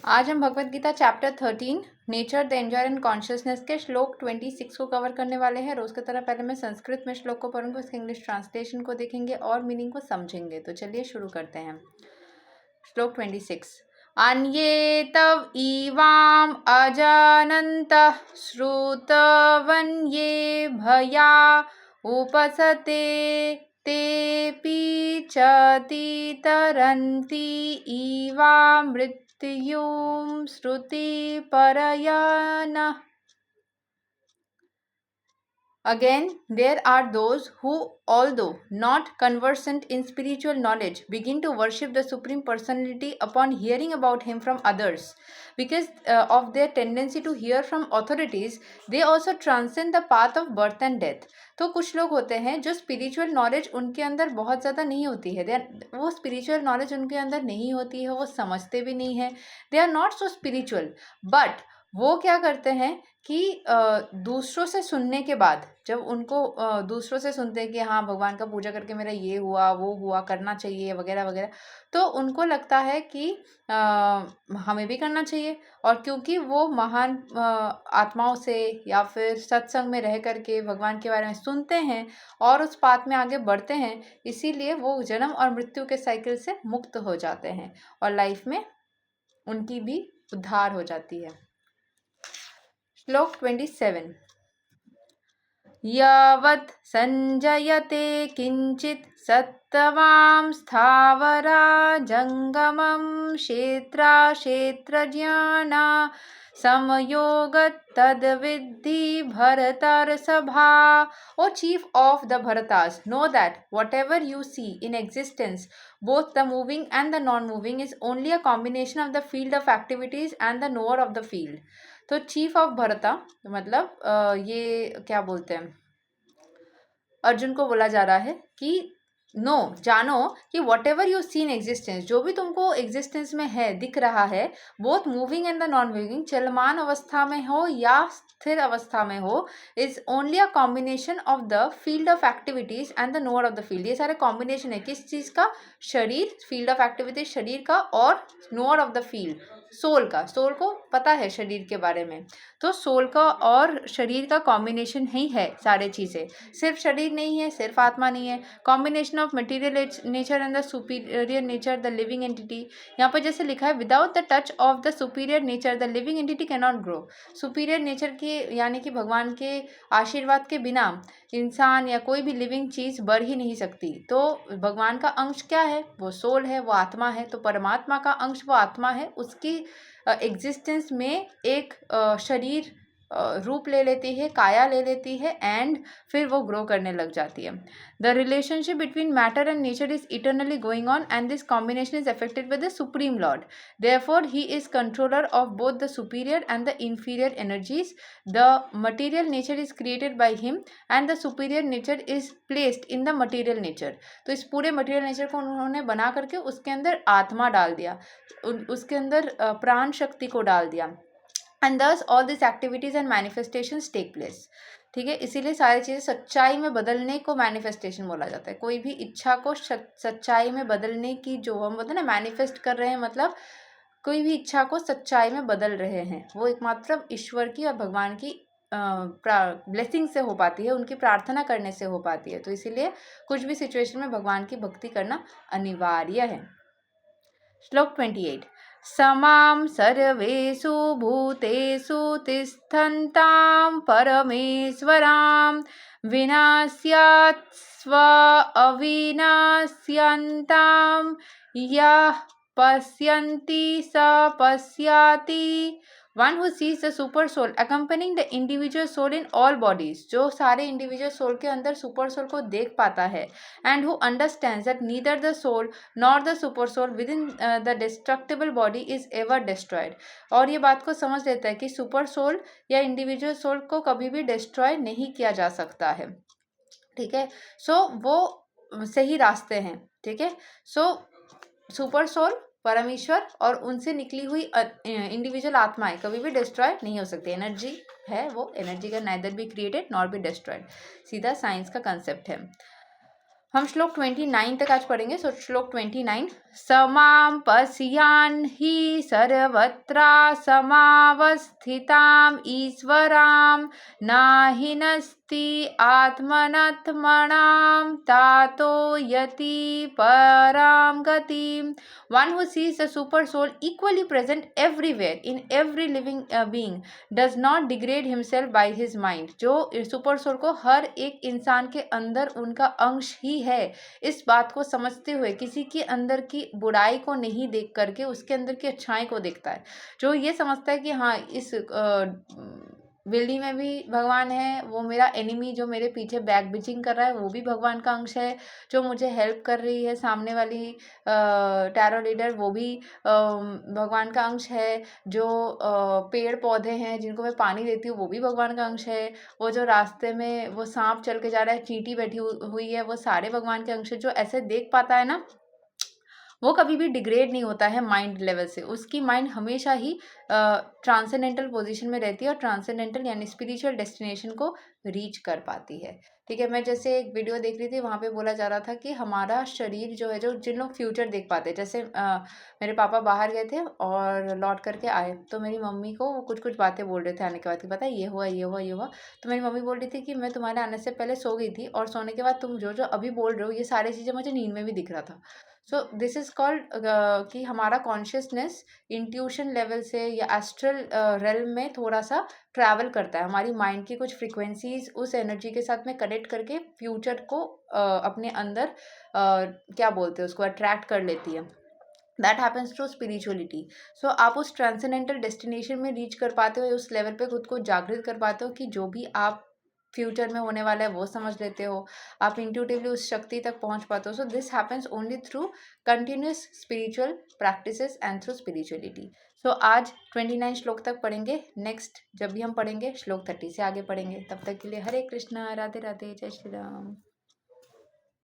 आज हम Bhagavad Gita chapter 13 nature the enjoyer and consciousness के श्लोक 26 को कवर करने वाले हैं। रोज की तरह पहले मैं संस्कृत में श्लोक को पढ़ूंगी, उसके इंग्लिश ट्रांसलेशन को देखेंगे और मीनिंग को समझेंगे। तो चलिए शुरू करते हैं। श्लोक 26। अन्ये तव इवाम अजानन्तः श्रुतवन्ये भया उपसते तेऽपि च तरन्ति इवा मृत्युं श्रुतिपरया नः। Again, there are those who, although not conversant in spiritual knowledge, begin to worship the Supreme Personality upon hearing about Him from others. Because of their tendency to hear from authorities, they also transcend the path of birth and death. तो कुछ लोग होते हैं जो spiritual knowledge उनके अंदर बहुत ज़्यादा नहीं होती है, वो स्पिरिचुअल नॉलेज उनके अंदर नहीं होती है, वो समझते भी नहीं है, they are not so spiritual, but वो क्या करते हैं कि दूसरों से सुनने के बाद, जब उनको दूसरों से सुनते हैं कि हाँ भगवान का पूजा करके मेरा ये हुआ वो हुआ, करना चाहिए वगैरह वगैरह, तो उनको लगता है कि हमें भी करना चाहिए। और क्योंकि वो महान आत्माओं से या फिर सत्संग में रह करके भगवान के बारे में सुनते हैं और उस पाथ में आगे बढ़ते हैं, इसीलिए वो जन्म और मृत्यु के साइकिल से मुक्त हो जाते हैं और लाइफ में उनकी भी उद्धार हो जाती है। श्लोक 27। यावत् संजयते किंचित् सत्त्वां स्थावरा जंगमं क्षेत्रज्ञाना समयोगत तद्विद्धि भरतर्षभा। O chief of the Bharatas, know that whatever you see in existence, both the moving and the non-moving, is only a combination of the field of activities and the knower of the field. तो chief of भरता मतलब ये क्या बोलते हैं, अर्जुन को बोला जा रहा है कि नो, जानो कि whatever you see in existence, जो भी तुमको एग्जिस्टेंस में है दिख रहा है, both moving and the non moving, चलमान अवस्था में हो या स्थिर अवस्था में हो, is only a combination of the field of activities and the knower of the field. ये सारे कॉम्बिनेशन है किस चीज़ का? शरीर, फील्ड ऑफ एक्टिविटीज शरीर का, और knower of the field soul का। सोल को पता है शरीर के बारे में, तो सोल का और शरीर का कॉम्बिनेशन ही है सारे चीज़ें। सिर्फ शरीर नहीं है, सिर्फ आत्मा नहीं है, combination of material nature and the superior nature the living entity. यहाँ पर जैसे लिखा है, without the touch of the superior nature the living entity can not grow. Superior nature के यानी कि भगवान के आशीर्वाद के बिना इंसान या कोई भी लिविंग चीज़ बढ़ ही नहीं सकती। तो भगवान का अंश क्या है? वो सोल है, वो आत्मा है। तो परमात्मा का अंश वो आत्मा है, उसकी एग्जिस्टेंस में एक शरीर रूप ले लेती है, काया ले लेती है, एंड फिर वो ग्रो करने लग जाती है। The relationship between matter and nature is eternally going on and this combination is affected by the supreme Lord. Therefore he is controller of both the superior and the inferior energies. The material nature is created by him and the superior nature is placed in the material nature. तो इस पूरे material nature को उन्होंने बना करके उसके अंदर आत्मा डाल दिया, उसके अंदर प्राण शक्ति को डाल दिया, and thus all these activities and manifestations take place. ठीक है, इसीलिए सारी चीज़ें सच्चाई में बदलने को मैनिफेस्टेशन बोला जाता है। कोई भी इच्छा को सच्चाई में बदलने की, जो हम बोलते हैं ना मैनिफेस्ट कर रहे हैं, मतलब कोई भी इच्छा को सच्चाई में बदल रहे हैं, वो एकमात्र ईश्वर की और भगवान की ब्लेसिंग से हो पाती है, उनकी प्रार्थना करने से हो पाती है। तो इसीलिए कुछ भी सिचुएशन में भगवान की भक्ति करना अनिवार्य है। श्लोक 28। समां सर्वेषु भूतेषु तिष्ठन्तां परमेश्वरां विनाश्यात् स्व अविनाश्यन्तां यः पश्यन्ति स पश्याति। One who sees the super soul accompanying the individual soul in all bodies, जो सारे individual soul के अंदर super soul को देख पाता है, and who understands that neither the soul nor the super soul within the destructible body is ever destroyed. और ये बात को समझ लेता है कि super soul या individual soul को कभी भी destroy नहीं किया जा सकता है। ठीक है, सो वो सही रास्ते हैं। ठीक है, सो सुपर सोल, परमेश्वर और उनसे निकली हुई इंडिविजुअल आत्माएं कभी भी डिस्ट्रॉय नहीं हो सकती। एनर्जी है, वो एनर्जी का neither be created nor be destroyed, सीधा साइंस का कंसेप्ट है। हम श्लोक 29 तक आज पढ़ेंगे. सो श्लोक 29. समां पश्यान् हि सर्वत्रा समावस्थिताम् ईश्वरां नाहि नस्ति आत्मनात्मनां तातो यति परां गतिम्. One who sees the super soul equally present everywhere in every living being does not degrade himself by his mind. जो सुपर सोल को हर एक इंसान के अंदर उनका अंश ही है, इस बात को समझते हुए किसी के अंदर की बुराई को नहीं देख करके उसके अंदर की अच्छाई को देखता है. जो ये समझता है कि हाँ, इस बिल्डिंग में भी भगवान है, वो मेरा एनिमी जो मेरे पीछे बैक बिचिंग कर रहा है वो भी भगवान का अंश है, जो मुझे हेल्प कर रही है सामने वाली टैरो लीडर वो भी भगवान का अंश है, जो पेड़ पौधे हैं जिनको मैं पानी देती हूँ वो भी भगवान का अंश है, वो जो रास्ते में वो सांप चल के जा रहा है, चींटी बैठी हुई है, वो सारे भगवान के अंश है. जो ऐसे देख पाता है ना, वो कभी भी डिग्रेड नहीं होता है माइंड लेवल से. उसकी माइंड हमेशा ही ट्रांसेंडेंटल पोजीशन में रहती है और ट्रांसेंडेंटल यानी स्पिरिचुअल डेस्टिनेशन को रीच कर पाती है. ठीक है, मैं जैसे एक वीडियो देख रही थी, वहाँ पे बोला जा रहा था कि हमारा शरीर जो है, जो जिन लोग फ्यूचर देख पाते हैं, जैसे मेरे पापा बाहर गए थे और लौट करके आए, तो मेरी मम्मी को वो कुछ कुछ बातें बोल रहे थे आने के बाद कि पता है ये हुआ ये हुआ ये हुआ. तो मेरी मम्मी बोल रही थी कि मैं तुम्हारे आने से पहले सो गई थी और सोने के बाद तुम जो जो अभी बोल रहे हो ये सारी चीज़ें मुझे नींद में भी दिख रहा था. सो दिस इज़ कॉल्ड कि हमारा कॉन्शियसनेस इंट्यूशन लेवल से या एस्ट्रल रेल्म में थोड़ा सा ट्रैवल करता है. हमारी माइंड की कुछ फ्रीक्वेंसीज उस एनर्जी के साथ में कनेक्ट करके फ्यूचर को अपने अंदर क्या बोलते हैं उसको, अट्रैक्ट कर लेती है. That happens through spirituality. So आप उस ट्रांसेंडेंटल डेस्टिनेशन में रीच कर पाते हो, उस लेवल पे खुद को जागृत कर पाते हो कि जो भी आप फ्यूचर में होने वाला है वो समझ लेते हो, आप इंट्यूटिवली उस शक्ति तक पहुंच पाते हो. So this happens only through continuous spiritual practices and through spirituality. So आज 29 श्लोक तक पढ़ेंगे. नेक्स्ट जब भी हम पढ़ेंगे श्लोक 30 से आगे पढ़ेंगे. तब तक के लिए हरे कृष्णा, राधे राधे, जय श्री राम.